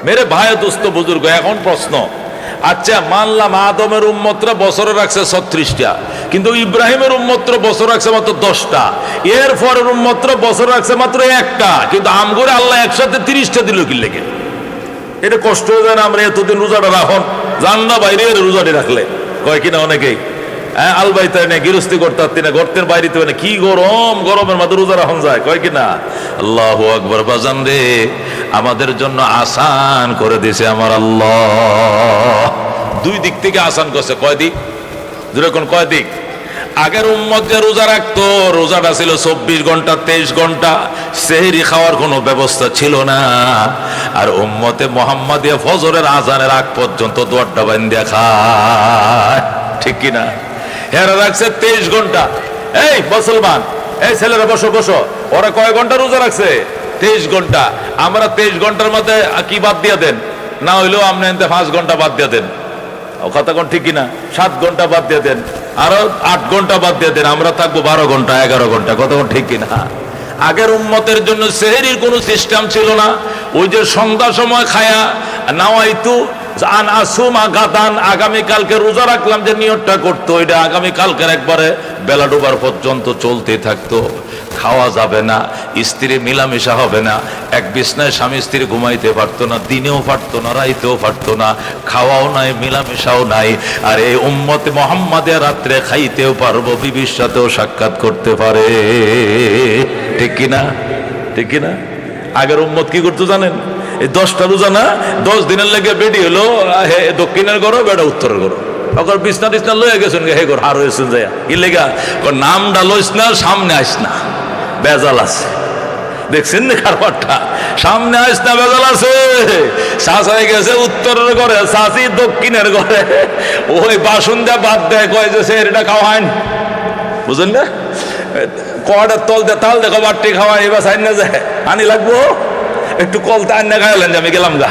মেরে ভাই দোস্ত বুজুর্গ, এখন প্রশ্ন, আচ্ছা মানলাম আদমের উম্মতরা বছরে রাখছে 36টা, কিন্তু ইব্রাহিমের উম্মতরা বছর রাখছে মাত্র 10টা, এর পরের উম্মতরা বছর রাখছে মাত্র 1টা, কিন্তু আমগরে আল্লাহ একসাথে 30টা দিল কি লেগে? এটা কষ্ট হয়ে যায় না? আমরা এতদিন রোজাটা রাখন জান না বাইরে রোজাটি রাখলে কয় কিনা অনেকেই, হ্যাঁ আলবাইতে না গৃহস্থী করতে পারতি না, গর্তের বাইরে না, কি গরম, গরমের মধ্যে রোজা রাখন যায় কয় কিনা। আল্লাহু আকবার। বাজান রে, আমাদের জন্য আসান করে দিয়েছে আমার আল্লাহ, দুই দিক থেকে আসান করছে। কয় দিক? যেরকম কয় দিক? আগের উম্মত যে রোজা রাখতো, রোজাটা ছিল 24 ঘন্টা 23 ঘন্টা, সেহরি খাওয়ার কোনো ব্যবস্থা ছিল না। আর উম্মতে মুহাম্মাদিয়া ফজরের আজানের আগ পর্যন্ত দোয়ারটা বান্ধিয়া খায়, ঠিক কিনা? হেরা রাখছে 23 ঘন্টা। এই মুসলমান, এই ছেলেরা বসো বসো, ওরা কয় ঘন্টা রোজা রাখছে? 23 ঘন্টা। আমরা 23 ঘন্টার মধ্যে কি বাদ দিয়ে দেন, না হইলেও আপনি 5 ঘন্টা বাদ দিয়ে দেন, কথা কোন ঠিক কিনা? 7 ঘন্টা বাদ দিয়ে দেন, আরো 8 ঘন্টা বাদ দিয়ে দেন, আমরা থাকবো 12 ঘন্টা 11 ঘন্টা, কথা কোন ঠিক কিনা? আগের উম্মতের জন্য সেহরির কোনো সিস্টেম ছিল না। ওই যে সন্ধ্যা সময় খায়া নাওয়াইতু আন আসুমা গাদান, আগামীকালকে রোজা রাখলাম যে নিয়তটা করতো, ওইটা আগামীকালকের একবারে বেলা ডোবার পর্যন্ত চলতে থাকতো। খাওয়া যাবে না, স্ত্রী মিলামেশা হবে না, এক বিছনায় স্বামী স্ত্রী ঘুমাইতে পারতো না, দিনেও পারতো না, রাইতেও পারতো না, খাওয়াও নাই, মিলামেশাও নাই। আর এই উম্মতে মুহাম্মাদিয়া রাত্রে খাইতেও পারবো, বিবির সাথেও সাক্ষাৎ করতে পারে, ঠিক কিনা? ঠিক কিনা? আগের উম্মত কি করতো জানেন? এই 10টা রোজা না, 10 দিনের লেগে বেডি হলো দক্ষিণের ঘরও বেড়া উত্তরের ঘরও, ওর বিছনা টিছনা লয়ে গেছেন হে ঘর হার হয়েছেন যাইয়া, কি লেগা? নামটা লইস না, সামনে আইস না, বেজাল আছে। দেখছেন না কারবারটা? সামনে আইস না, বেজাল আছে। চাচাই গেছে উত্তরের ঘরে, চাচি দক্ষিণের ঘরে, ওই বাসন দেয়া বাদ দেয়, কয় যে এটা খাওয়াইন, বুঝলেন না? কয়টার তল দিয়ে তাল দেখো বাট্টি খাওয়াই, এবার সাইন না যায়, আনি লাগবো একটু কলতা আন্না খাইলেন যে আমি গেলাম গা।